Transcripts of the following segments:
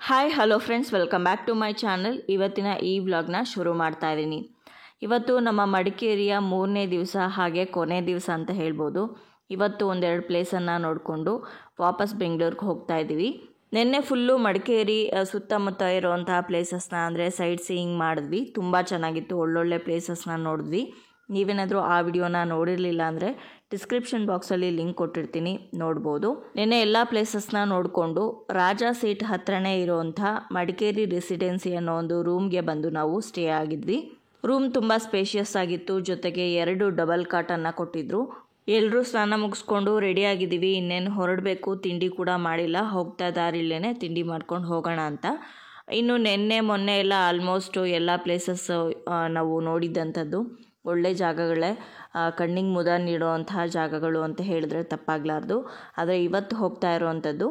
Hi hello friends, welcome back to my channel. ಇವತ್ತಿನ ಈ ವ್ಲಾಗ್ನ ಶುರು ಮಾಡ್ತಾ ಇದ್ದೀನಿ. ಇವತ್ತು ನಮ್ಮ ಮಡಿಕೇರಿಯ 3ನೇ ದಿವಸ ಹಾಗೆ ಕೊನೆ ದಿವಸ ಅಂತ ಹೇಳ್ಬೋದು. ಇವತ್ತು ಒಂದೆರಡು ಪ್ಲೇಸನ್ನು ನೋಡಿಕೊಂಡು ವಾಪಸ್ ಬೆಂಗಳೂರಿಗೆ ಹೋಗ್ತಾ ಇದ್ದೀವಿ. ನಿನ್ನೆ ಫುಲ್ಲು ಮಡಿಕೇರಿ ಸುತ್ತಮುತ್ತ ಇರುವಂತಹ ಪ್ಲೇಸಸ್ನ ಅಂದರೆ ಸೈಟ್ ಸೀಯಿಂಗ್ ಮಾಡಿದ್ವಿ. ತುಂಬ ಚೆನ್ನಾಗಿತ್ತು, ಒಳ್ಳೊಳ್ಳೆ ಪ್ಲೇಸಸ್ನ ನೋಡಿದ್ವಿ. ನೀವೇನಾದರೂ ಆ ವಿಡಿಯೋನ ನೋಡಿರಲಿಲ್ಲ ಅಂದರೆ ಡಿಸ್ಕ್ರಿಪ್ಷನ್ ಬಾಕ್ಸಲ್ಲಿ ಲಿಂಕ್ ಕೊಟ್ಟಿರ್ತೀನಿ, ನೋಡ್ಬೋದು. ನಿನ್ನೆ ಎಲ್ಲ ಪ್ಲೇಸಸ್ನ ನೋಡಿಕೊಂಡು ರಾಜಾ ಸೀಟ್ ಹತ್ರನೇ ಇರುವಂಥ ಮಡಿಕೇರಿ ರೆಸಿಡೆನ್ಸಿ ಅನ್ನೋ ಒಂದು ರೂಮ್ಗೆ ಬಂದು ನಾವು ಸ್ಟೇ ಆಗಿದ್ವಿ. ರೂಮ್ ತುಂಬ ಸ್ಪೇಷಿಯಸ್ ಆಗಿತ್ತು, ಜೊತೆಗೆ 2 ಡಬಲ್ ಕಾಟನ್ನು ಕೊಟ್ಟಿದ್ರು. ಎಲ್ಲರೂ ಸ್ನಾನ ಮುಗಿಸ್ಕೊಂಡು ರೆಡಿ ಆಗಿದ್ದೀವಿ, ಇನ್ನೇನು ಹೊರಡಬೇಕು. ತಿಂಡಿ ಕೂಡ ಮಾಡಿಲ್ಲ, ಹೋಗ್ತಾ ದಾರಿಲೇನೆ ತಿಂಡಿ ಮಾಡ್ಕೊಂಡು ಹೋಗೋಣ ಅಂತ. ಇನ್ನು ನಿನ್ನೆ ಮೊನ್ನೆ ಎಲ್ಲ ಆಲ್ಮೋಸ್ಟ್ ಎಲ್ಲ ಪ್ಲೇಸಸ್ ನಾವು ನೋಡಿದ್ದಂಥದ್ದು ಒಳ್ಳೆ ಜಾಗಗಳೇ, ಕಣ್ಣಿಗೆ ಮುದ ನೀಡುವಂತಹ ಜಾಗಗಳು ಅಂತ ಹೇಳಿದ್ರೆ ತಪ್ಪಾಗಲಾರ್ದು. ಆದರೆ ಇವತ್ತು ಹೋಗ್ತಾ ಇರುವಂಥದ್ದು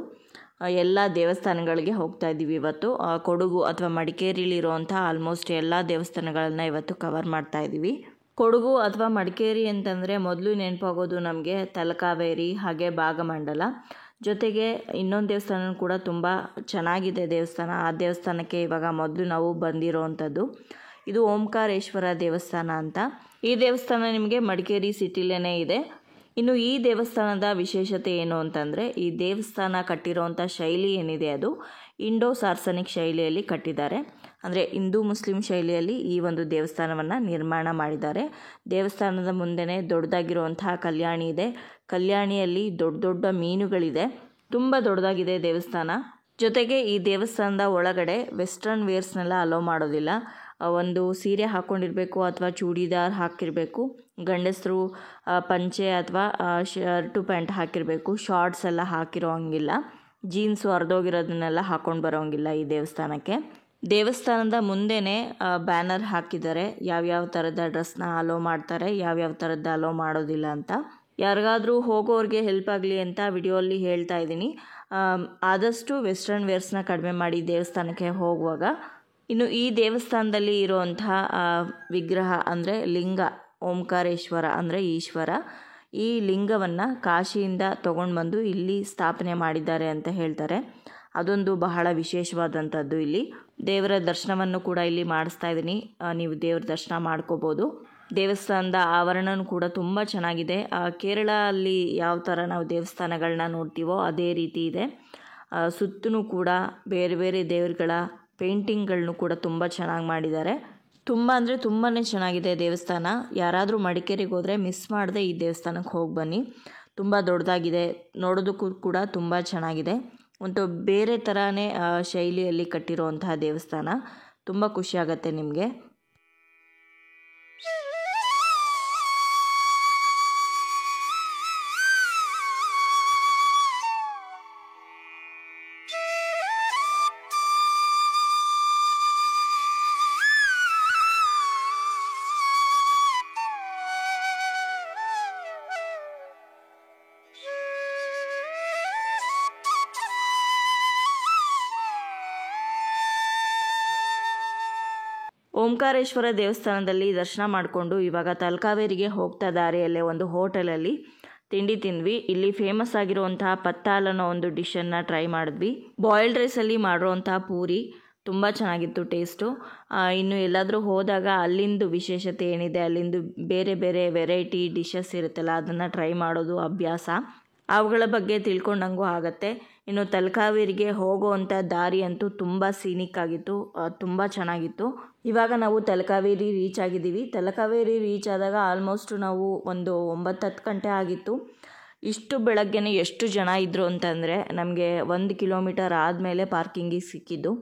ಎಲ್ಲ ದೇವಸ್ಥಾನಗಳಿಗೆ ಹೋಗ್ತಾ ಇದ್ದೀವಿ. ಇವತ್ತು ಕೊಡಗು ಅಥವಾ ಮಡಿಕೇರಿಲಿರುವಂಥ ಆಲ್ಮೋಸ್ಟ್ ಎಲ್ಲ ದೇವಸ್ಥಾನಗಳನ್ನ ಇವತ್ತು ಕವರ್ ಮಾಡ್ತಾ ಇದ್ದೀವಿ. ಕೊಡಗು ಅಥವಾ ಮಡಿಕೇರಿ ಅಂತಂದರೆ ಮೊದಲು ನೆನಪಾಗೋದು ನಮಗೆ ತಲಕಾವೇರಿ ಹಾಗೆ ಭಾಗಮಂಡಲ. ಜೊತೆಗೆ ಇನ್ನೊಂದು ದೇವಸ್ಥಾನ ಕೂಡ ತುಂಬ ಚೆನ್ನಾಗಿದೆ ದೇವಸ್ಥಾನ. ಆ ದೇವಸ್ಥಾನಕ್ಕೆ ಇವಾಗ ಮೊದಲು ನಾವು ಬಂದಿರೋವಂಥದ್ದು. ಇದು ಓಂಕಾರೇಶ್ವರ ದೇವಸ್ಥಾನ ಅಂತ. ಈ ದೇವಸ್ಥಾನ ನಿಮಗೆ ಮಡಿಕೇರಿ ಸಿಟಿಲೇ ಇದೆ. ಇನ್ನು ಈ ದೇವಸ್ಥಾನದ ವಿಶೇಷತೆ ಏನು ಅಂತಂದರೆ, ಈ ದೇವಸ್ಥಾನ ಕಟ್ಟಿರೋವಂಥ ಶೈಲಿ ಏನಿದೆ ಅದು ಇಂಡೋ ಸಾರ್ಸನಿಕ್ ಶೈಲಿಯಲ್ಲಿ ಕಟ್ಟಿದ್ದಾರೆ. ಅಂದರೆ ಹಿಂದೂ ಮುಸ್ಲಿಂ ಶೈಲಿಯಲ್ಲಿ ಈ ಒಂದು ದೇವಸ್ಥಾನವನ್ನು ನಿರ್ಮಾಣ ಮಾಡಿದ್ದಾರೆ. ದೇವಸ್ಥಾನದ ಮುಂದೆನೇ ದೊಡ್ಡದಾಗಿರುವಂತಹ ಕಲ್ಯಾಣಿ ಇದೆ. ಕಲ್ಯಾಣಿಯಲ್ಲಿ ದೊಡ್ಡ ದೊಡ್ಡ ಮೀನುಗಳಿದೆ. ತುಂಬ ದೊಡ್ಡದಾಗಿದೆ ದೇವಸ್ಥಾನ. ಜೊತೆಗೆ ಈ ದೇವಸ್ಥಾನದ ಒಳಗಡೆ ವೆಸ್ಟರ್ನ್ ವೇರ್ಸ್ನೆಲ್ಲ ಅಲೋ ಮಾಡೋದಿಲ್ಲ. ಒಂದು ಸೀರೆ ಹಾಕ್ಕೊಂಡಿರಬೇಕು ಅಥವಾ ಚೂಡಿದಾರ್ ಹಾಕಿರಬೇಕು. ಗಂಡಸರು ಪಂಚೆ ಅಥವಾ ಶರ್ಟು ಪ್ಯಾಂಟ್ ಹಾಕಿರಬೇಕು. ಶಾರ್ಟ್ಸ್ ಎಲ್ಲ ಹಾಕಿರೋ ಹಂಗಿಲ್ಲ. ಜೀನ್ಸು ಹರಿದೋಗಿರೋದನ್ನೆಲ್ಲ ಹಾಕ್ಕೊಂಡು ಬರೋಂಗಿಲ್ಲ ಈ ದೇವಸ್ಥಾನಕ್ಕೆ. ದೇವಸ್ಥಾನದ ಮುಂದೆನೇ ಬ್ಯಾನರ್ ಹಾಕಿದ್ದಾರೆ, ಯಾವ್ಯಾವ ಥರದ ಡ್ರೆಸ್ನ ಅಲೋ ಮಾಡ್ತಾರೆ, ಯಾವ್ಯಾವ ಥರದ್ದು ಅಲೋ ಮಾಡೋದಿಲ್ಲ ಅಂತ. ಯಾರಿಗಾದರೂ ಹೋಗೋರಿಗೆ ಹೆಲ್ಪ್ ಆಗಲಿ ಅಂತ ವಿಡಿಯೋಲ್ಲಿ ಹೇಳ್ತಾ ಇದ್ದೀನಿ. ಆದಷ್ಟು ವೆಸ್ಟರ್ನ್ ವೇರ್ಸ್ನ ಕಡಿಮೆ ಮಾಡಿ ದೇವಸ್ಥಾನಕ್ಕೆ ಹೋಗುವಾಗ. ಇನ್ನು ಈ ದೇವಸ್ಥಾನದಲ್ಲಿ ಇರುವಂತಹ ವಿಗ್ರಹ ಅಂದರೆ ಲಿಂಗ, ಓಂಕಾರೇಶ್ವರ ಅಂದರೆ ಈಶ್ವರ. ಈ ಲಿಂಗವನ್ನು ಕಾಶಿಯಿಂದ ತೊಗೊಂಡು ಬಂದು ಇಲ್ಲಿ ಸ್ಥಾಪನೆ ಮಾಡಿದ್ದಾರೆ ಅಂತ ಹೇಳ್ತಾರೆ. ಅದೊಂದು ಬಹಳ ವಿಶೇಷವಾದಂಥದ್ದು. ಇಲ್ಲಿ ದೇವರ ದರ್ಶನವನ್ನು ಕೂಡ ಇಲ್ಲಿ ಮಾಡಿಸ್ತಾ ಇದ್ದೀನಿ, ನೀವು ದೇವರ ದರ್ಶನ ಮಾಡ್ಕೋಬೋದು. ದೇವಸ್ಥಾನದ ಆವರಣನೂ ಕೂಡ ತುಂಬ ಚೆನ್ನಾಗಿದೆ. ಕೇರಳ ಅಲ್ಲಿ ಯಾವ ಥರ ನಾವು ದೇವಸ್ಥಾನಗಳನ್ನ ನೋಡ್ತೀವೋ ಅದೇ ರೀತಿ ಇದೆ. ಸುತ್ತಲೂ ಕೂಡ ಬೇರೆ ಬೇರೆ ದೇವರುಗಳ ಪೇಂಟಿಂಗ್ಗಳನ್ನು ಕೂಡ ತುಂಬ ಚೆನ್ನಾಗಿ ಮಾಡಿದ್ದಾರೆ. ತುಂಬ ಅಂದರೆ ತುಂಬಾ ಚೆನ್ನಾಗಿದೆ ದೇವಸ್ಥಾನ. ಯಾರಾದರೂ ಮಡಿಕೇರಿಗೆ ಹೋದರೆ ಮಿಸ್ ಮಾಡದೆ ಈ ದೇವಸ್ಥಾನಕ್ಕೆ ಹೋಗಿ ಬನ್ನಿ. ತುಂಬ ದೊಡ್ಡದಾಗಿದೆ, ನೋಡೋದಕ್ಕೂ ಕೂಡ ತುಂಬ ಚೆನ್ನಾಗಿದೆ. ಒಂದು ಬೇರೆ ಥರನೇ ಶೈಲಿಯಲ್ಲಿ ಕಟ್ಟಿರುವಂತಹ ದೇವಸ್ಥಾನ. ತುಂಬ ಖುಷಿಯಾಗತ್ತೆ ನಿಮಗೆ. ಓಂಕಾರೇಶ್ವರ ದೇವಸ್ಥಾನದಲ್ಲಿ ದರ್ಶನ ಮಾಡಿಕೊಂಡು ಇವಾಗ ತಲಕಾವೇರಿಗೆ ಹೋಗ್ತಾ ದಾರಿಯಲ್ಲೇ ಒಂದು ಹೋಟೆಲಲ್ಲಿ ತಿಂಡಿ ತಿಂದ್ವಿ. ಇಲ್ಲಿ ಫೇಮಸ್ ಆಗಿರುವಂತಹ ಪತ್ತಾಲ್ ಅನ್ನೋ ಒಂದು ಡಿಶನ್ನು ಟ್ರೈ ಮಾಡಿದ್ವಿ. ಬಾಯ್ಲ್ಡ್ ರೈಸಲ್ಲಿ ಮಾಡಿರೋವಂತಹ ಪೂರಿ ತುಂಬ ಚೆನ್ನಾಗಿತ್ತು ಟೇಸ್ಟು. ಇನ್ನು ಎಲ್ಲಾದರೂ ಹೋದಾಗ ಅಲ್ಲಿಂದು ವಿಶೇಷತೆ ಏನಿದೆ, ಅಲ್ಲಿಂದು ಬೇರೆ ಬೇರೆ ವೆರೈಟಿ ಡಿಶಸ್ ಇರುತ್ತಲ್ಲ ಅದನ್ನು ಟ್ರೈ ಮಾಡೋದು ಅಭ್ಯಾಸ. ಅವುಗಳ ಬಗ್ಗೆ ತಿಳ್ಕೊಂಡಂಗೂ ಆಗತ್ತೆ. ಇನ್ನು ತಲಕಾವೇರಿಗೆ ಹೋಗೋವಂಥ ದಾರಿ ಅಂತೂ ತುಂಬ ಸೀನಿಕ್ ಆಗಿತ್ತು, ತುಂಬ ಚೆನ್ನಾಗಿತ್ತು. ಇವಾಗ ನಾವು ತಲಕಾವೇರಿ ರೀಚ್ ಆಗಿದ್ದೀವಿ. ತಲಕಾವೇರಿ ರೀಚ್ ಆದಾಗ ಆಲ್ಮೋಸ್ಟ್ ನಾವು ಒಂದು 9-10 ಗಂಟೆ ಆಗಿತ್ತು. ಇಷ್ಟು ಬೆಳಗ್ಗೆನೇ ಎಷ್ಟು ಜನ ಇದ್ದರು ಅಂತಂದರೆ, ನಮಗೆ 1 ಕಿಲೋಮೀಟರ್ ಆದಮೇಲೆ ಪಾರ್ಕಿಂಗಿಗೆ ಸಿಕ್ಕಿದ್ದು.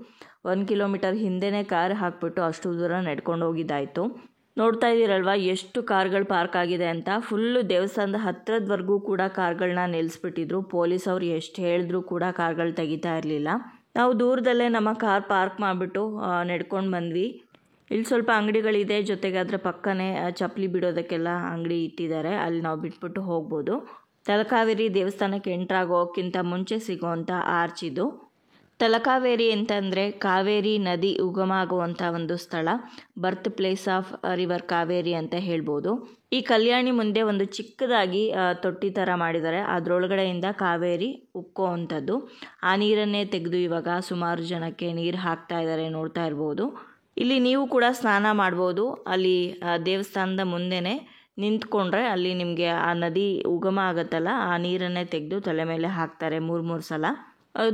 1 ಕಿಲೋಮೀಟರ್ ಹಿಂದೆನೇ ಕಾರ್ ಹಾಕ್ಬಿಟ್ಟು ಅಷ್ಟು ದೂರ ನಡ್ಕೊಂಡು ಹೋಗಿದ್ದಾಯಿತು. ನೋಡ್ತಾ ಇದ್ದೀರಲ್ವ ಎಷ್ಟು ಕಾರ್ಗಳು ಪಾರ್ಕ್ ಆಗಿದೆ ಅಂತ. ಫುಲ್ಲು ದೇವಸ್ಥಾನದ ಹತ್ರದವರೆಗೂ ಕೂಡ ಕಾರ್ಗಳನ್ನ ನಿಲ್ಲಿಸ್ಬಿಟ್ಟಿದ್ರು. ಪೊಲೀಸ್ ಅವ್ರು ಎಷ್ಟು ಹೇಳಿದ್ರು ಕೂಡ ಕಾರ್ಗಳು ತೆಗಿತಾ ಇರಲಿಲ್ಲ. ನಾವು ದೂರದಲ್ಲೇ ನಮ್ಮ ಕಾರ್ ಪಾರ್ಕ್ ಮಾಡಿಬಿಟ್ಟು ನಡ್ಕೊಂಡು ಬಂದ್ವಿ. ಇಲ್ಲಿ ಸ್ವಲ್ಪ ಅಂಗಡಿಗಳಿದೆ, ಜೊತೆಗೆ ಅದರ ಪಕ್ಕನೇ ಚಪ್ಪಲಿ ಬಿಡೋದಕ್ಕೆಲ್ಲ ಅಂಗಡಿ ಇಟ್ಟಿದ್ದಾರೆ. ಅಲ್ಲಿ ನಾವು ಬಿಟ್ಬಿಟ್ಟು ಹೋಗ್ಬೋದು. ತಲಕಾವೇರಿ ದೇವಸ್ಥಾನಕ್ಕೆ ಎಂಟ್ರಾಗೋಕ್ಕಿಂತ ಮುಂಚೆ ಸಿಗೋವಂಥ ಆರ್ಚ್ ಇದು. ತಲಕಾವೇರಿ ಅಂತಂದರೆ ಕಾವೇರಿ ನದಿ ಉಗಮ ಆಗುವಂಥ ಒಂದು ಸ್ಥಳ, birth place of river Kaveri ಅಂತ ಹೇಳ್ಬೋದು. ಈ ಕಲ್ಯಾಣಿ ಮುಂದೆ ಒಂದು ಚಿಕ್ಕದಾಗಿ ತೊಟ್ಟಿ ಥರ ಮಾಡಿದ್ದಾರೆ, ಅದರೊಳಗಡೆಯಿಂದ ಕಾವೇರಿ ಉಕ್ಕೋ ಅಂಥದ್ದು. ಆ ನೀರನ್ನೇ ತೆಗೆದು ಇವಾಗ ಸುಮಾರು ಜನಕ್ಕೆ ನೀರು ಹಾಕ್ತಾ ಇದ್ದಾರೆ, ನೋಡ್ತಾ ಇರ್ಬೋದು. ಇಲ್ಲಿ ನೀವು ಕೂಡ ಸ್ನಾನ ಮಾಡ್ಬೋದು. ಅಲ್ಲಿ ದೇವಸ್ಥಾನದ ಮುಂದೆನೇ ನಿಂತ್ಕೊಂಡ್ರೆ ಅಲ್ಲಿ ನಿಮಗೆ ಆ ನದಿ ಉಗಮ ಆಗುತ್ತಲ್ಲ, ಆ ನೀರನ್ನೇ ತೆಗೆದು ತಲೆ ಮೇಲೆ ಹಾಕ್ತಾರೆ 3 ಸಲ.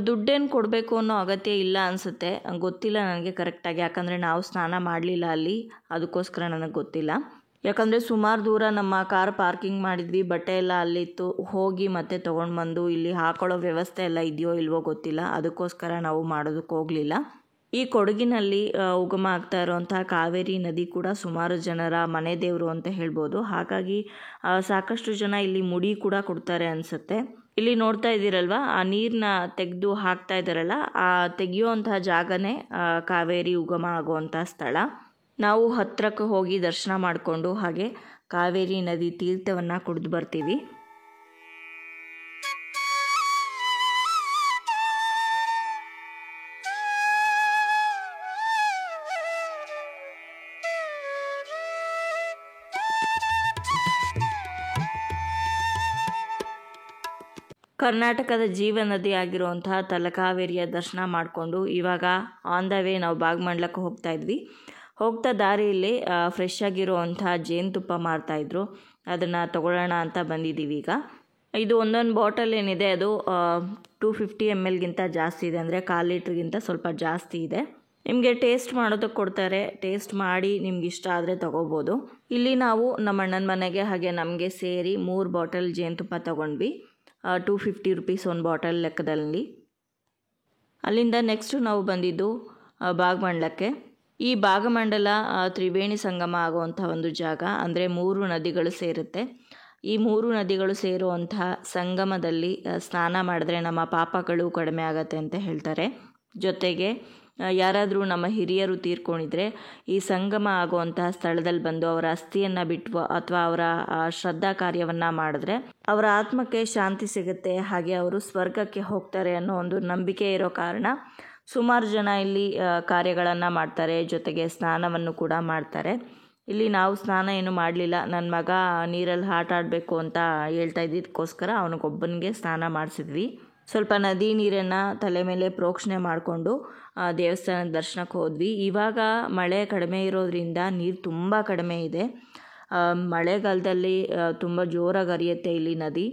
ದುಡ್ಡೇನು ಕೊಡಬೇಕು ಅನ್ನೋ ಅಗತ್ಯ ಇಲ್ಲ ಅನಿಸುತ್ತೆ, ಗೊತ್ತಿಲ್ಲ ನನಗೆ ಕರೆಕ್ಟಾಗಿ, ಯಾಕಂದರೆ ನಾವು ಸ್ನಾನ ಮಾಡಲಿಲ್ಲ ಅಲ್ಲಿ, ಅದಕ್ಕೋಸ್ಕರ ನನಗೆ ಗೊತ್ತಿಲ್ಲ. ಯಾಕಂದರೆ ಸುಮಾರು ದೂರ ನಮ್ಮ ಕಾರ್ ಪಾರ್ಕಿಂಗ್ ಮಾಡಿದ್ವಿ, ಬಟ್ಟೆ ಎಲ್ಲ ಅಲ್ಲಿತ್ತು, ಹೋಗಿ ಮತ್ತೆ ತೊಗೊಂಡು ಬಂದು ಇಲ್ಲಿ ಹಾಕೊಳ್ಳೋ ವ್ಯವಸ್ಥೆ ಎಲ್ಲ ಇದೆಯೋ ಇಲ್ವೋ ಗೊತ್ತಿಲ್ಲ, ಅದಕ್ಕೋಸ್ಕರ ನಾವು ಮಾಡೋದಕ್ಕೆ ಹೋಗಲಿಲ್ಲ. ಈ ಕೊಡಗಿನಲ್ಲಿ ಉಗಮ ಆಗ್ತಾ ಇರುವಂಥ ಕಾವೇರಿ ನದಿ ಕೂಡ ಸುಮಾರು ಜನರ ಮನೆ ದೇವರು ಅಂತ ಹೇಳ್ಬೋದು. ಹಾಗಾಗಿ ಸಾಕಷ್ಟು ಜನ ಇಲ್ಲಿ ಮುಡಿ ಕೂಡ ಕೊಡ್ತಾರೆ ಅನಿಸುತ್ತೆ. ಇಲ್ಲಿ ನೋಡ್ತಾ ಇದ್ದೀರಲ್ವ, ಆ ನೀರನ್ನ ತೆಗೆದು ಹಾಕ್ತಾ ಇದ್ದಾರಲ್ಲ, ಆ ತೆಗೆಯುವಂತಹ ಜಾಗನೇ ಕಾವೇರಿ ಉಗಮ ಆಗುವಂಥ ಸ್ಥಳ. ನಾವು ಹತ್ತಿರಕ್ಕೆ ಹೋಗಿ ದರ್ಶನ ಮಾಡಿಕೊಂಡು ಹಾಗೆ ಕಾವೇರಿ ನದಿ ತೀರ್ಥವನ್ನು ಕುಡಿದು ಬರ್ತೀವಿ. ಕರ್ನಾಟಕದ ಜೀವ ನದಿ ಆಗಿರುವಂತಹ ತಲಕಾವೇರಿಯ ದರ್ಶನ ಮಾಡಿಕೊಂಡು ಇವಾಗ ಆನ್ ದ ವೇ ನಾವು ಭಾಗಮಂಡಲಕ್ಕೆ ಹೋಗ್ತಾ ಇದ್ವಿ. ಹೋಗ್ತಾ ದಾರಿಯಲ್ಲಿ ಫ್ರೆಶ್ ಆಗಿರುವಂಥ ಜೇನುತುಪ್ಪ ಮಾರ್ತಾಯಿದ್ರು, ಅದನ್ನು ತಗೊಳ್ಳೋಣ ಅಂತ ಬಂದಿದ್ದೀವಿ ಈಗ. ಇದು ಒಂದೊಂದು ಬಾಟಲ್ ಏನಿದೆ ಅದು 250 ml ಜಾಸ್ತಿ ಇದೆ, ಅಂದರೆ 1/4 ಲೀಟ್ರಿಗಿಂತ ಸ್ವಲ್ಪ ಜಾಸ್ತಿ ಇದೆ. ನಿಮಗೆ ಟೇಸ್ಟ್ ಮಾಡೋದಕ್ಕೆ ಕೊಡ್ತಾರೆ, ಟೇಸ್ಟ್ ಮಾಡಿ ನಿಮ್ಗೆ ಇಷ್ಟ ಆದರೆ ತೊಗೋಬೋದು. ಇಲ್ಲಿ ನಾವು ನಮ್ಮ ಅಣ್ಣನ ಮನೆಗೆ ಹಾಗೆ ನಮಗೆ ಸೇರಿ 3 ಬಾಟಲ್ ಜೇನುತುಪ್ಪ ತೊಗೊಂಡ್ವಿ, 250 ರೂಪೀಸ್ ಒಂದು ಬಾಟಲ್ ಲೆಕ್ಕದಲ್ಲಿ. ಅಲ್ಲಿಂದ ನೆಕ್ಸ್ಟು ನಾವು ಬಂದಿದ್ದು ಭಾಗಮಂಡಲಕ್ಕೆ. ಈ ಭಾಗಮಂಡಲ ತ್ರಿವೇಣಿ ಸಂಗಮ ಆಗುವಂಥ ಒಂದು ಜಾಗ, ಅಂದರೆ 3 ನದಿಗಳು ಸೇರುತ್ತೆ. ಈ 3 ನದಿಗಳು ಸೇರುವಂಥ ಸಂಗಮದಲ್ಲಿ ಸ್ನಾನ ಮಾಡಿದ್ರೆ ನಮ್ಮ ಪಾಪಗಳು ಕಡಿಮೆ ಆಗುತ್ತೆ ಅಂತ ಹೇಳ್ತಾರೆ. ಜೊತೆಗೆ ಯಾರಾದರೂ ನಮ್ಮ ಹಿರಿಯರು ತೀರ್ಕೊಂಡಿದ್ರೆ ಈ ಸಂಗಮ ಆಗುವಂತಹ ಸ್ಥಳದಲ್ಲಿ ಬಂದು ಅವರ ಅಸ್ಥಿಯನ್ನು ಬಿಟ್ಟು ಅಥವಾ ಅವರ ಶ್ರದ್ಧಾ ಕಾರ್ಯವನ್ನು ಮಾಡಿದ್ರೆ ಅವರ ಆತ್ಮಕ್ಕೆ ಶಾಂತಿ ಸಿಗುತ್ತೆ, ಹಾಗೆ ಅವರು ಸ್ವರ್ಗಕ್ಕೆ ಹೋಗ್ತಾರೆ ಅನ್ನೋ ಒಂದು ನಂಬಿಕೆ ಇರೋ ಕಾರಣ ಸುಮಾರು ಜನ ಇಲ್ಲಿ ಕಾರ್ಯಗಳನ್ನು ಮಾಡ್ತಾರೆ, ಜೊತೆಗೆ ಸ್ನಾನವನ್ನು ಕೂಡ ಮಾಡ್ತಾರೆ. ಇಲ್ಲಿ ನಾವು ಸ್ನಾನ ಏನು ಮಾಡಲಿಲ್ಲ, ನನ್ನ ಮಗ ನೀರಲ್ಲಿ ಆಟ ಆಡಬೇಕು ಅಂತ ಹೇಳ್ತಾ ಇದ್ದಿದ್ದಕ್ಕೋಸ್ಕರ ಅವನಿಗೊಬ್ಬನಿಗೆ ಸ್ನಾನ ಮಾಡಿಸಿದ್ವಿ. ಸ್ವಲ್ಪ ನದಿ ನೀರನ್ನು ತಲೆ ಮೇಲೆ ಪ್ರೋಕ್ಷಣೆ ಮಾಡಿಕೊಂಡು ದೇವಸ್ಥಾನದ ದರ್ಶನಕ್ಕೆ ಹೋದ್ವಿ. ಇವಾಗ ಮಳೆ ಕಡಿಮೆ ಇರೋದ್ರಿಂದ ನೀರು ತುಂಬ ಕಡಿಮೆ ಇದೆ. ಮಳೆಗಾಲದಲ್ಲಿ ತುಂಬ ಜೋರಾಗಿ ಹರಿಯುತ್ತೆ ಇಲ್ಲಿ ನದಿ.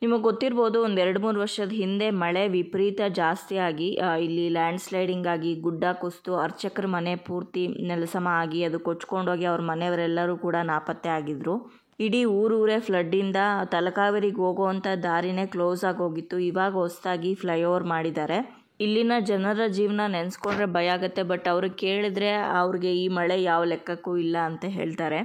ನಿಮಗೆ ಗೊತ್ತಿರ್ಬೋದು, ಒಂದು 2-3 ವರ್ಷದ ಹಿಂದೆ ಮಳೆ ವಿಪರೀತ ಜಾಸ್ತಿ ಆಗಿ ಇಲ್ಲಿ ಲ್ಯಾಂಡ್ ಸ್ಲೈಡಿಂಗ್ ಆಗಿ ಗುಡ್ಡ ಕುಸಿದು ಅರ್ಚಕರ ಮನೆ ಪೂರ್ತಿ ನೆಲಸಮ ಆಗಿ ಅದು ಕೊಚ್ಕೊಂಡೋಗಿ ಅವ್ರ ಮನೆಯವರೆಲ್ಲರೂ ಕೂಡ ನಾಪತ್ತೆ ಆಗಿದ್ರು. ಇಡೀ ಊರೂರೇ ಫ್ಲಡ್ಡಿಂದ ತಲಕಾವೇರಿಗೆ ಹೋಗುವಂಥ ದಾರಿನೇ ಕ್ಲೋಸ್ ಆಗಿ ಹೋಗಿತ್ತು. ಇವಾಗ ಹೊಸದಾಗಿ ಫ್ಲೈಓವರ್ ಮಾಡಿದ್ದಾರೆ. ಇಲ್ಲಿನ ಜನರ ಜೀವನ ನೆನೆಸ್ಕೊಂಡ್ರೆ ಭಯ ಆಗುತ್ತೆ, ಬಟ್ ಅವ್ರಿಗೆ ಕೇಳಿದ್ರೆ ಅವ್ರಿಗೆ ಈ ಮಳೆ ಯಾವ ಲೆಕ್ಕಕ್ಕೂ ಇಲ್ಲ ಅಂತ ಹೇಳ್ತಾರೆ.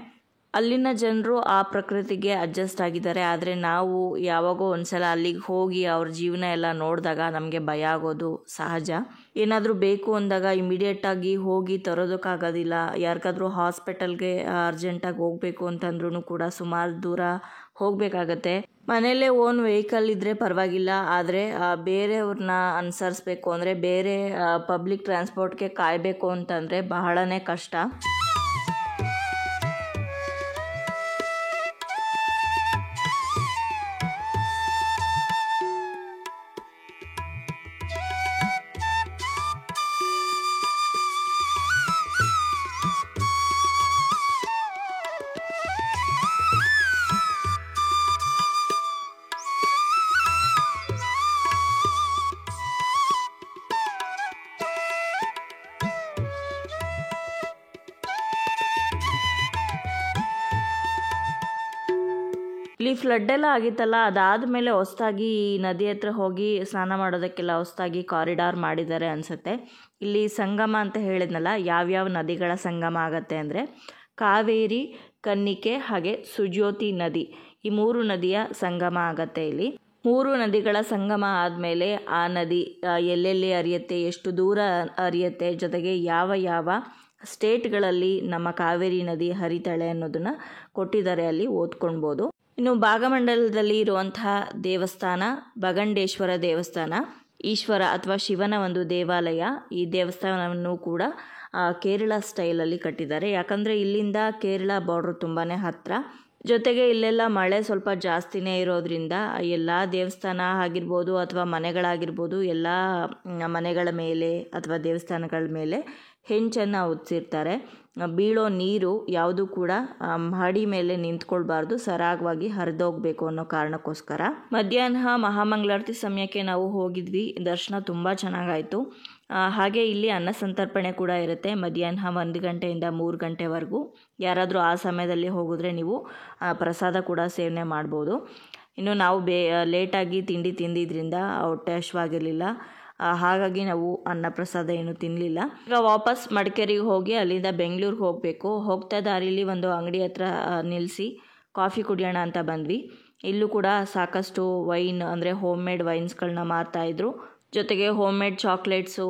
ಅಲ್ಲಿನ ಜನರು ಆ ಪ್ರಕೃತಿಗೆ ಅಡ್ಜಸ್ಟ್ ಆಗಿದ್ದಾರೆ. ಆದರೆ ನಾವು ಯಾವಾಗೋ ಒಂದ್ಸಲ ಅಲ್ಲಿಗೆ ಹೋಗಿ ಅವ್ರ ಜೀವನ ಎಲ್ಲ ನೋಡಿದಾಗ ನಮಗೆ ಭಯ ಆಗೋದು ಸಹಜ. ಏನಾದರೂ ಬೇಕು ಅಂದಾಗ ಇಮಿಡಿಯೇಟಾಗಿ ಹೋಗಿ ತರೋದಕ್ಕಾಗೋದಿಲ್ಲ. ಯಾರಿಗಾದ್ರೂ ಹಾಸ್ಪಿಟಲ್ಗೆ ಅರ್ಜೆಂಟಾಗಿ ಹೋಗಬೇಕು ಅಂತಂದ್ರೂ ಕೂಡ ಸುಮಾರು ದೂರ ಹೋಗಬೇಕಾಗತ್ತೆ. ಮನೆಯಲ್ಲೇ ಓನ್ ವೆಹಿಕಲ್ ಇದ್ದರೆ ಪರವಾಗಿಲ್ಲ, ಆದರೆ ಬೇರೆಯವ್ರನ್ನ ಅನುಸರಿಸ್ಬೇಕು ಅಂದರೆ ಬೇರೆ ಪಬ್ಲಿಕ್ ಟ್ರಾನ್ಸ್ಪೋರ್ಟ್ಗೆ ಕಾಯಬೇಕು ಅಂತಂದರೆ ಬಹಳನೇ ಕಷ್ಟ. ಇಲ್ಲಿ ಫ್ಲಡ್ಡೆಲ್ಲ ಆಗಿತ್ತಲ್ಲ, ಅದಾದಮೇಲೆ ಹೊಸದಾಗಿ ಈ ನದಿ ಹತ್ರ ಹೋಗಿ ಸ್ನಾನ ಮಾಡೋದಕ್ಕೆಲ್ಲ ಹೊಸದಾಗಿ ಕಾರಿಡಾರ್ ಮಾಡಿದ್ದಾರೆ ಅನಿಸುತ್ತೆ. ಇಲ್ಲಿ ಸಂಗಮ ಅಂತ ಹೇಳಿದ್ನಲ್ಲ, ಯಾವ್ಯಾವ ನದಿಗಳ ಸಂಗಮ ಆಗತ್ತೆ ಅಂದರೆ ಕಾವೇರಿ, ಕನ್ನಿಕೆ ಹಾಗೆ ಸುಜ್ಯೋತಿ ನದಿ, ಈ 3 ನದಿಯ ಸಂಗಮ ಆಗತ್ತೆ. ಇಲ್ಲಿ 3 ನದಿಗಳ ಸಂಗಮ ಆದಮೇಲೆ ಆ ನದಿ ಎಲ್ಲೆಲ್ಲಿ ಹರಿಯುತ್ತೆ, ಎಷ್ಟು ದೂರ ಹರಿಯುತ್ತೆ, ಜೊತೆಗೆ ಯಾವ ಯಾವ ಸ್ಟೇಟ್ಗಳಲ್ಲಿ ನಮ್ಮ ಕಾವೇರಿ ನದಿ ಹರಿತಾಳೆ ಅನ್ನೋದನ್ನು ಕೊಟ್ಟಿದ್ದಾರೆ, ಅಲ್ಲಿ ಓದ್ಕೊಳ್ಬೋದು. ಇನ್ನು ಭಾಗಮಂಡಲದಲ್ಲಿ ಇರುವಂತಹ ದೇವಸ್ಥಾನ ಬಗಂಡೇಶ್ವರ ದೇವಸ್ಥಾನ. ಈಶ್ವರ ಅಥವಾ ಶಿವನ ಒಂದು ದೇವಾಲಯ. ಈ ದೇವಸ್ಥಾನವನ್ನು ಕೂಡ ಕೇರಳ ಸ್ಟೈಲಲ್ಲಿ ಕಟ್ಟಿದ್ದಾರೆ. ಯಾಕಂದರೆ ಇಲ್ಲಿಂದ ಕೇರಳ ಬಾರ್ಡ್ರ್ ತುಂಬಾ ಹತ್ತಿರ. ಜೊತೆಗೆ ಇಲ್ಲೆಲ್ಲ ಮಳೆ ಸ್ವಲ್ಪ ಜಾಸ್ತಿನೇ ಇರೋದ್ರಿಂದ ಎಲ್ಲ ದೇವಸ್ಥಾನ ಆಗಿರ್ಬೋದು ಅಥವಾ ಮನೆಗಳಾಗಿರ್ಬೋದು, ಎಲ್ಲ ಮನೆಗಳ ಮೇಲೆ ಅಥವಾ ದೇವಸ್ಥಾನಗಳ ಮೇಲೆ ಹೆಂಚನ್ನು ಹೊದಿಸಿರ್ತಾರೆ. ಬೀಳೋ ನೀರು ಯಾವುದು ಕೂಡ ಮಹಡಿ ಮೇಲೆ ನಿಂತ್ಕೊಳ್ಬಾರ್ದು, ಸರಾಗವಾಗಿ ಹರಿದೋಗ್ಬೇಕು ಅನ್ನೋ ಕಾರಣಕ್ಕೋಸ್ಕರ. ಮಧ್ಯಾಹ್ನ ಮಹಾಮಂಗಳಾರತಿ ಸಮಯಕ್ಕೆ ನಾವು ಹೋಗಿದ್ವಿ. ದರ್ಶನ ತುಂಬ ಚೆನ್ನಾಗಾಯಿತು. ಹಾಗೆ ಇಲ್ಲಿ ಅನ್ನ ಸಂತರ್ಪಣೆ ಕೂಡ ಇರುತ್ತೆ ಮಧ್ಯಾಹ್ನ 1 ಗಂಟೆಯಿಂದ 3 ಗಂಟೆವರೆಗೂ. ಯಾರಾದರೂ ಆ ಸಮಯದಲ್ಲಿ ಹೋಗಿದ್ರೆ ನೀವು ಪ್ರಸಾದ ಕೂಡ ಸೇವನೆ ಮಾಡ್ಬೋದು. ಇನ್ನು ನಾವು ಲೇಟಾಗಿ ತಿಂಡಿ ತಿಂದಿದ್ದರಿಂದ ಹೊಟ್ಟೆ ಹಶ್ವಾಗಿರಲಿಲ್ಲ. ಹಾಗಾಗಿ ನಾವು ಅನ್ನ ಪ್ರಸಾದ ಏನು ತಿನ್ನಲಿಲ್ಲ. ಈಗ ವಾಪಸ್ ಮಡಿಕೇರಿಗೆ ಹೋಗಿ ಅಲ್ಲಿಂದ ಬೆಂಗಳೂರಿಗೆ ಹೋಗಬೇಕು. ಹೋಗ್ತಾ ದಾರಿಲಿ ಒಂದು ಅಂಗಡಿ ಹತ್ರ ನಿಲ್ಲಿಸಿ ಕಾಫಿ ಕುಡಿಯೋಣ ಅಂತ ಬಂದ್ವಿ. ಇಲ್ಲೂ ಕೂಡ ಸಾಕಷ್ಟು ವೈನ್ ಅಂದರೆ ಹೋಮ್ ಮೇಡ್ ವೈನ್ಸ್ಗಳನ್ನ ಮಾರ್ತಾಯಿದ್ರು. ಜೊತೆಗೆ home made chocolates,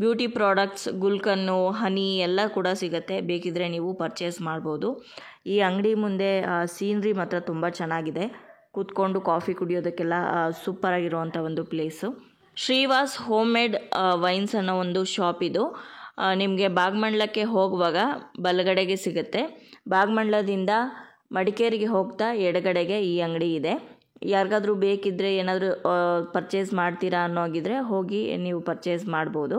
beauty products, ಗುಲ್ಕನ್ನು, ಹನಿ ಎಲ್ಲ ಕೂಡ ಸಿಗುತ್ತೆ. ಬೇಕಿದ್ರೆ ನೀವು ಪರ್ಚೇಸ್ ಮಾಡ್ಬೋದು. ಈ ಅಂಗಡಿ ಮುಂದೆ ಸೀನ್ರಿ ಮಾತ್ರ ತುಂಬ ಚೆನ್ನಾಗಿದೆ. ಕೂತ್ಕೊಂಡು ಕಾಫಿ ಕುಡಿಯೋದಕ್ಕೆಲ್ಲ ಸೂಪರಾಗಿರುವಂಥ ಒಂದು place. Srivas home made wines ಅನ್ನೋ ಒಂದು ಶಾಪ್ ಇದು. ನಿಮಗೆ ಭಾಗಮಂಡಲಕ್ಕೆ ಹೋಗುವಾಗ ಬಲಗಡೆಗೆ ಸಿಗುತ್ತೆ. ಭಾಗಮಂಡಲದಿಂದ ಮಡಿಕೇರಿಗೆ ಹೋಗ್ತಾ ಎಡಗಡೆಗೆ ಈ ಅಂಗಡಿ ಇದೆ. ಯಾರಿಗಾದ್ರೂ ಬೇಕಿದ್ದರೆ ಏನಾದರೂ ಪರ್ಚೇಸ್ ಮಾಡ್ತೀರಾ ಅನ್ನೋಗಿದ್ರೆ ಹೋಗಿ ನೀವು ಪರ್ಚೇಸ್ ಮಾಡ್ಬೋದು.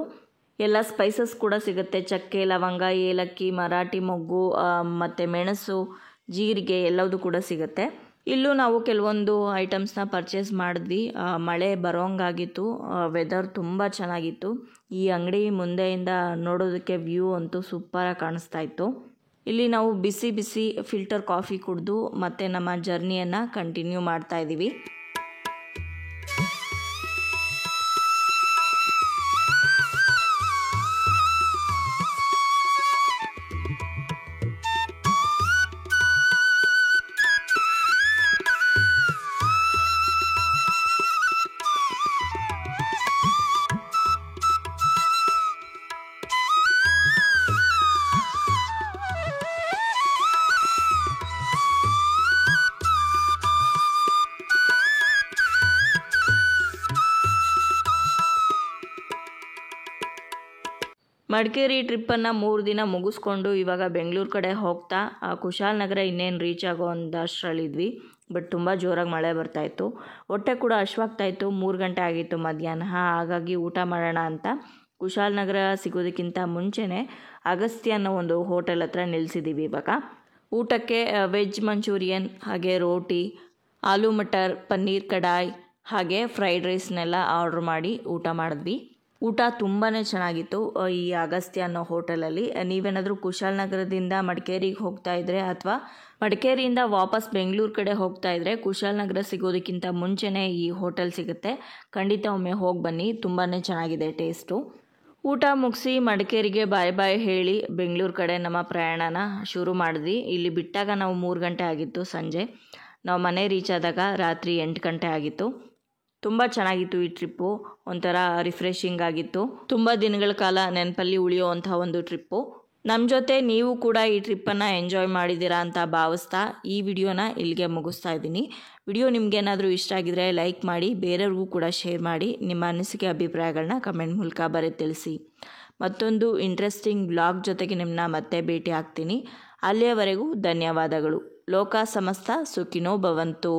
ಎಲ್ಲ ಸ್ಪೈಸಸ್ ಕೂಡ ಸಿಗುತ್ತೆ. ಚಕ್ಕೆ, ಲವಂಗ, ಏಲಕ್ಕಿ, ಮರಾಠಿ ಮೊಗ್ಗು ಮತ್ತು ಮೆಣಸು, ಜೀರಿಗೆ ಎಲ್ಲವೂ ಕೂಡ ಸಿಗುತ್ತೆ. ಇಲ್ಲೂ ನಾವು ಕೆಲವೊಂದು ಐಟಮ್ಸ್ನ ಪರ್ಚೇಸ್ ಮಾಡಿದ್ವಿ. ಮಳೆ ಬರೋಂಗಾಗಿತ್ತು. ವೆದರ್ ತುಂಬ ಚೆನ್ನಾಗಿತ್ತು. ಈ ಅಂಗಡಿ ಮುಂದೆಯಿಂದ ನೋಡೋದಕ್ಕೆ ವ್ಯೂ ಅಂತೂ ಸೂಪರಾಗಿ ಕಾಣಿಸ್ತಾ ಇತ್ತು. ಇಲ್ಲಿ ನಾವು ಬಿಸಿ ಬಿಸಿ ಫಿಲ್ಟರ್ ಕಾಫಿ ಕುಡಿದು ಮತ್ತೆ ನಮ್ಮ ಜರ್ನಿಯನ್ನು ಕಂಟಿನ್ಯೂ ಮಾಡ್ತಾ ಇದ್ದೀವಿ. ಮಡಿಕೇರಿ ಟ್ರಿಪ್ಪನ್ನು 3 ದಿನ ಮುಗಿಸ್ಕೊಂಡು ಇವಾಗ ಬೆಂಗಳೂರು ಕಡೆ ಹೋಗ್ತಾ ಕುಶಾಲನಗರ ಇನ್ನೇನು ರೀಚ್ ಆಗೋ ಒಂದಷ್ಟರಲ್ಲಿದ್ವಿ. ಬಟ್ ತುಂಬ ಜೋರಾಗಿ ಮಳೆ ಬರ್ತಾಯಿತ್ತು. ಹೊಟ್ಟೆ ಕೂಡ ಹಶ್ವಾಗ್ತಾಯಿತ್ತು. 3 ಗಂಟೆ ಆಗಿತ್ತು ಮಧ್ಯಾಹ್ನ. ಹಾಗಾಗಿ ಊಟ ಮಾಡೋಣ ಅಂತ ಕುಶಾಲನಗರ ಸಿಗೋದಕ್ಕಿಂತ ಮುಂಚೆನೇ ಅಗಸ್ತ್ಯ ಅನ್ನೋ ಒಂದು ಹೋಟೆಲ್ ಹತ್ರ ನಿಲ್ಲಿಸಿದ್ದೀವಿ. ಇವಾಗ ಊಟಕ್ಕೆ ವೆಜ್ ಮಂಚೂರಿಯನ್, ಹಾಗೆ ರೋಟಿ, ಆಲೂ ಮಟರ್, ಪನ್ನೀರ್ ಕಡಾಯಿ ಹಾಗೆ ಫ್ರೈಡ್ ರೈಸ್ನೆಲ್ಲ ಆರ್ಡ್ರ್ ಮಾಡಿ ಊಟ ಮಾಡಿದ್ವಿ. ಊಟ ತುಂಬಾ ಚೆನ್ನಾಗಿತ್ತು ಈ ಅಗಸ್ತ್ಯ ಅನ್ನೋ ಹೋಟೆಲಲ್ಲಿ. ನೀವೇನಾದರೂ ಕುಶಾಲನಗರದಿಂದ ಮಡಿಕೇರಿಗೆ ಹೋಗ್ತಾ ಇದ್ದರೆ ಅಥವಾ ಮಡಿಕೇರಿಯಿಂದ ವಾಪಸ್ ಬೆಂಗಳೂರು ಕಡೆ ಹೋಗ್ತಾ ಇದ್ದರೆ ಕುಶಾಲನಗರ ಸಿಗೋದಕ್ಕಿಂತ ಮುಂಚೆನೇ ಈ ಹೋಟೆಲ್ ಸಿಗುತ್ತೆ. ಖಂಡಿತ ಒಮ್ಮೆ ಹೋಗಿ ಬನ್ನಿ, ತುಂಬಾ ಚೆನ್ನಾಗಿದೆ ಟೇಸ್ಟು. ಊಟ ಮುಗಿಸಿ ಮಡಿಕೇರಿಗೆ ಬಾಯ್ ಬಾಯ್ ಹೇಳಿ ಬೆಂಗಳೂರು ಕಡೆ ನಮ್ಮ ಪ್ರಯಾಣನ ಶುರು ಮಾಡಿದ್ವಿ. ಇಲ್ಲಿ ಬಿಟ್ಟಾಗ ನಾವು 3 ಗಂಟೆ ಆಗಿತ್ತು ಸಂಜೆ. ನಾವು ಮನೆ ರೀಚ್ ಆದಾಗ ರಾತ್ರಿ 8 ಗಂಟೆ ಆಗಿತ್ತು. ತುಂಬ ಚೆನ್ನಾಗಿತ್ತು ಈ ಟ್ರಿಪ್ಪು. ಒಂಥರ ರಿಫ್ರೆಶಿಂಗ್ ಆಗಿತ್ತು. ತುಂಬ ದಿನಗಳ ಕಾಲ ನೆನಪಲ್ಲಿ ಉಳಿಯುವಂಥ ಒಂದು ಟ್ರಿಪ್ಪು. ನಮ್ಮ ಜೊತೆ ನೀವು ಕೂಡ ಈ ಟ್ರಿಪ್ಪನ್ನು ಎಂಜಾಯ್ ಮಾಡಿದ್ದೀರಾ ಅಂತ ಭಾವಿಸ್ತಾ ಈ ವಿಡಿಯೋನ ಇಲ್ಲಿಗೆ ಮುಗಿಸ್ತಾ ಇದ್ದೀನಿ. ವಿಡಿಯೋ ನಿಮಗೇನಾದರೂ ಇಷ್ಟ ಆಗಿದ್ರೆ ಲೈಕ್ ಮಾಡಿ, ಬೇರೆಯವ್ರಿಗೂ ಕೂಡ ಶೇರ್ ಮಾಡಿ. ನಿಮ್ಮ ಅನಿಸಿಕೆ ಅಭಿಪ್ರಾಯಗಳನ್ನ ಕಮೆಂಟ್ ಮೂಲಕ ಬರೆದು ತಿಳಿಸಿ. ಮತ್ತೊಂದು ಇಂಟ್ರೆಸ್ಟಿಂಗ್ ಬ್ಲಾಗ್ ಜೊತೆಗೆ ನಿಮ್ಮನ್ನ ಮತ್ತೆ ಭೇಟಿ ಆಗ್ತೀನಿ. ಅಲ್ಲಿಯವರೆಗೂ ಧನ್ಯವಾದಗಳು. ಲೋಕ ಸಮಸ್ತ ಸುಖಿನೋ ಭವಂತು.